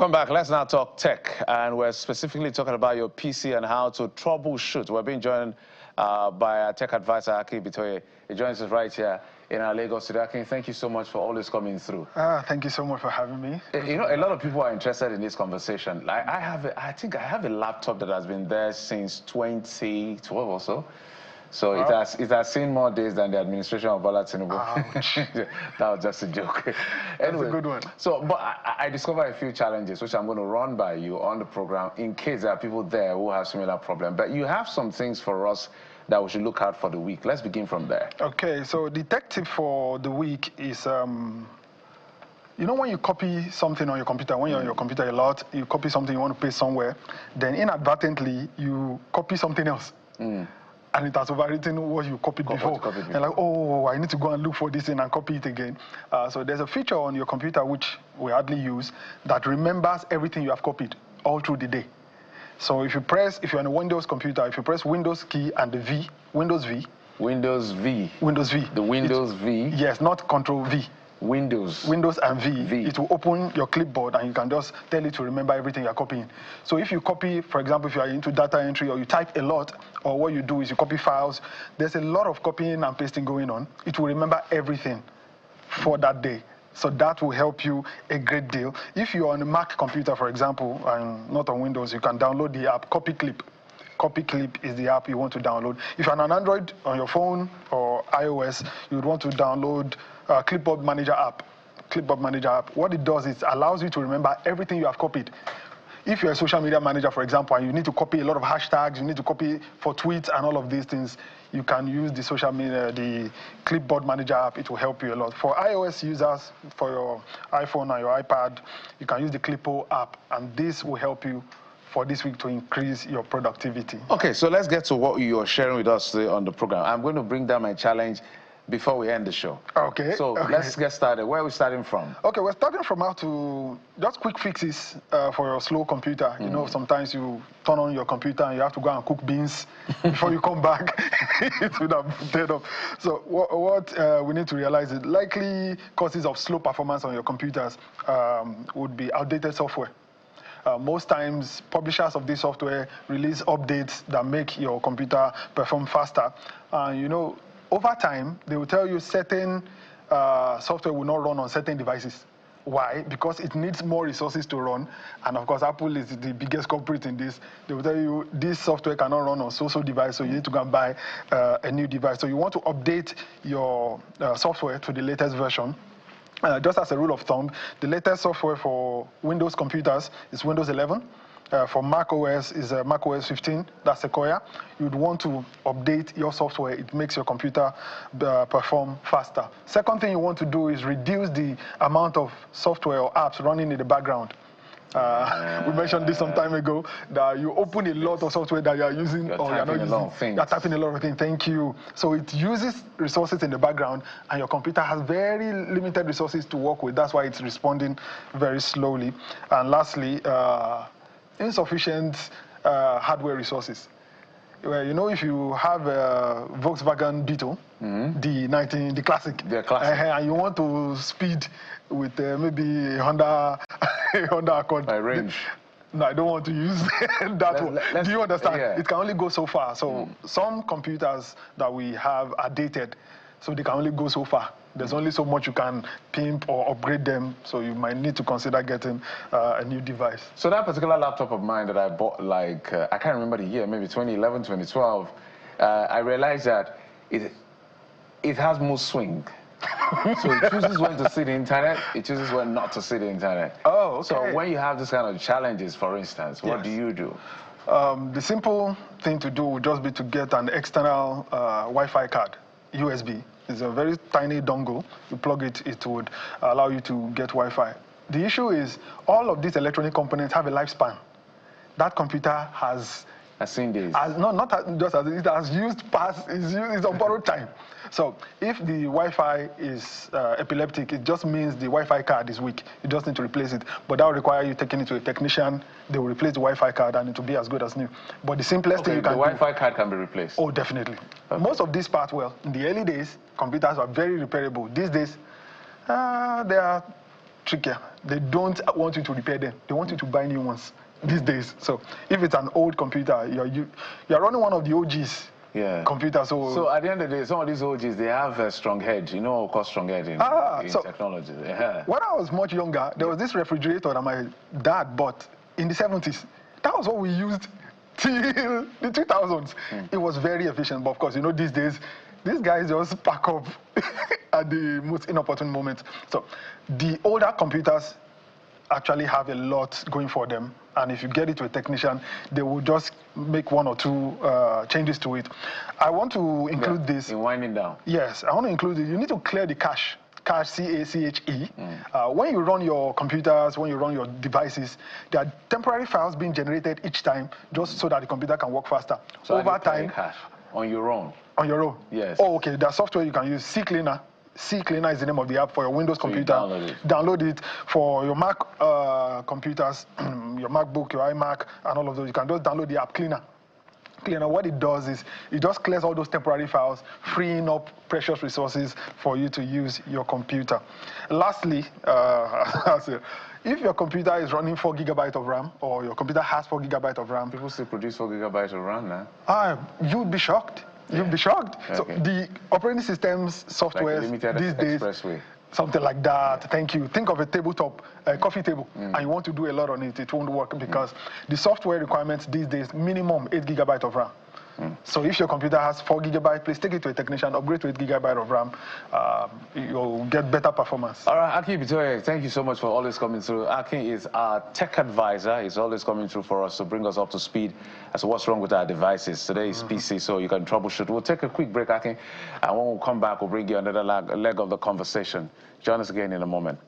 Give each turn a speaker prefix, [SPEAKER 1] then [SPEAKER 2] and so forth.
[SPEAKER 1] Welcome back. Let's now talk tech, and we're specifically talking about your PC and how to troubleshoot. We're being joined by our tech advisor, Aki Bitoye. He joins us right here in our Lagos studio. Aki, thank you so much for always coming through.
[SPEAKER 2] Thank you so much for having me.
[SPEAKER 1] You know, a lot of people are interested in this conversation. Like, I think I have a laptop that has been there since 2012 or so. So wow. it has seen more days than the administration of Bola Tinubu. That was just a joke. Anyway,
[SPEAKER 2] that's a good one.
[SPEAKER 1] So, but I discovered a few challenges which I'm going to run by you on the program in case there are people there who have similar problems. But you have some things for us that we should look out for the week. Let's begin from there.
[SPEAKER 2] Okay, so the tech tip for the week is, you know when you copy something on your computer, when you're on your computer a lot, you copy something you want to paste somewhere, then inadvertently you copy something else. And it has overwritten what you copied before. And like, oh, I need to go and look for this thing and copy it again. So there's a feature on your computer which we hardly use that remembers everything you have copied all through the day. So if you're on a Windows computer, if you press Windows key and the V, Windows V.
[SPEAKER 1] Windows V.
[SPEAKER 2] Windows V.
[SPEAKER 1] The Windows V?
[SPEAKER 2] Yes, not Control V.
[SPEAKER 1] Windows
[SPEAKER 2] and V. It will open your clipboard and you can just tell it to remember everything you're copying. So if you copy, for example, if you are into data entry or you type a lot, or what you do is you copy files, there's a lot of copying and pasting going on. It will remember everything for that day. So that will help you a great deal. If you're on a Mac computer, for example, and not on Windows, you can download the app Copy Clip. Copy Clip is the app you want to download. If you're on an Android on your phone or iOS, you would want to download Clipboard Manager app. Clipboard Manager app. What it does is it allows you to remember everything you have copied. If you're a social media manager, for example, and you need to copy a lot of hashtags, you need to copy for tweets and all of these things, you can use the social media, the Clipboard Manager app. It will help you a lot. For iOS users, for your iPhone and your iPad, you can use the Clippo app, and this will help you for this week to increase your productivity.
[SPEAKER 1] Okay, so let's get to what you're sharing with us today on the program. I'm going to bring down my challenge before we end the show.
[SPEAKER 2] Okay.
[SPEAKER 1] So let's get started. Where are we starting from?
[SPEAKER 2] Okay, we're starting from how to just quick fixes for your slow computer. You know, sometimes you turn on your computer and you have to go and cook beans before you come back. It would have dead off. So what we need to realize is likely causes of slow performance on your computers would be outdated software. Most times, publishers of this software release updates that make your computer perform faster. You know, over time, they will tell you certain software will not run on certain devices. Why? Because it needs more resources to run. And of course, Apple is the biggest culprit in this. They will tell you this software cannot run on so-so device, so you need to go and buy a new device. So you want to update your software to the latest version. Just as a rule of thumb, the latest software for Windows computers is Windows 11. For Mac OS is Mac OS 15, that's Sequoia. You'd want to update your software. It makes your computer perform faster. Second thing you want to do is reduce the amount of software or apps running in the background. We mentioned this some time ago, that you open a lot of software that you are using or you're not using. You're typing a lot of things. Thank you. So it uses resources in the background, and your computer has very limited resources to work with. That's why it's responding very slowly. And lastly, insufficient hardware resources. Well, you know, if you have a Volkswagen Beetle, the classic, and you want to speed with maybe a Honda Accord.
[SPEAKER 1] By range.
[SPEAKER 2] No, I don't want to use that one. Do you understand? Yeah. It can only go so far. So some computers that we have are dated, so they can only go so far. There's only so much you can pimp or upgrade them, so you might need to consider getting a new device.
[SPEAKER 1] So that particular laptop of mine that I bought, like, I can't remember the year, maybe 2011, 2012, I realized that it has mood swing. So it chooses when to see the internet, it chooses when not to see the internet.
[SPEAKER 2] Oh, okay.
[SPEAKER 1] So when you have this kind of challenges, for instance, what do you do?
[SPEAKER 2] The simple thing to do would just be to get an external Wi-Fi card, USB. It's a very tiny dongle. You plug it, it would allow you to get Wi-Fi. The issue is all of these electronic components have a lifespan. That computer has
[SPEAKER 1] seen this.
[SPEAKER 2] Not just as it has used past, it's on borrowed time. So if the Wi-Fi is epileptic, it just means the Wi-Fi card is weak. You just need to replace it. But that will require you taking it to a technician. They will replace the Wi-Fi card and it will be as good as new. But the simplest thing you can do...
[SPEAKER 1] the Wi-Fi card can be replaced?
[SPEAKER 2] Oh, definitely. Okay. Most of these parts, well, in the early days, computers were very repairable. These days, they are trickier. They don't want you to repair them. They want you to buy new ones these days. So if it's an old computer, you're running one of the OGs.
[SPEAKER 1] Yeah.
[SPEAKER 2] Computer.
[SPEAKER 1] So at the end of the day, some of these OGs, they have a strong head. You know, called strong head in technology. Yeah.
[SPEAKER 2] When I was much younger, there was this refrigerator that my dad bought in the 70s. That was what we used till the 2000s. It was very efficient, but of course, you know, these days, these guys just pack up at the most inopportune moment. So the older computers actually have a lot going for them, and if you get it to a technician, they will just make one or two changes to it. I want to include this.
[SPEAKER 1] In winding down.
[SPEAKER 2] Yes, I want to include it. You need to clear the cache, C-A-C-H-E. When you run your computers, when you run your devices, there are temporary files being generated each time just so that the computer can work faster.
[SPEAKER 1] So over time, cache on your own.
[SPEAKER 2] On your own?
[SPEAKER 1] Yes.
[SPEAKER 2] Oh, okay. There's software you can use. CCleaner. CCleaner is the name of the app for your Windows computer. Download it for your Mac computers, your MacBook, your iMac, and all of those. You can just download the app Cleaner. Cleaner, what it does is it just clears all those temporary files, freeing up precious resources for you to use your computer. Lastly, if your computer is running 4 GB of RAM, or your computer has 4 GB of RAM,
[SPEAKER 1] people still produce 4 GB of RAM
[SPEAKER 2] now. You'd be shocked. You'd be shocked. Okay. So the operating systems software
[SPEAKER 1] like
[SPEAKER 2] these days, something like that. Thank you. Think of a tabletop, a coffee table, and you want to do a lot on it. It won't work because the software requirements these days, minimum 8 GB of RAM. So if your computer has 4 GB, please take it to a technician, upgrade to 8 GB of RAM. You'll get better performance.
[SPEAKER 1] All right, Aki Bitoye, thank you so much for always coming through. Aki is our tech advisor. He's always coming through for us to bring us up to speed as to what's wrong with our devices. Today is PC, so you can troubleshoot. We'll take a quick break, Aki, and when we come back, we'll bring you another leg of the conversation. Join us again in a moment.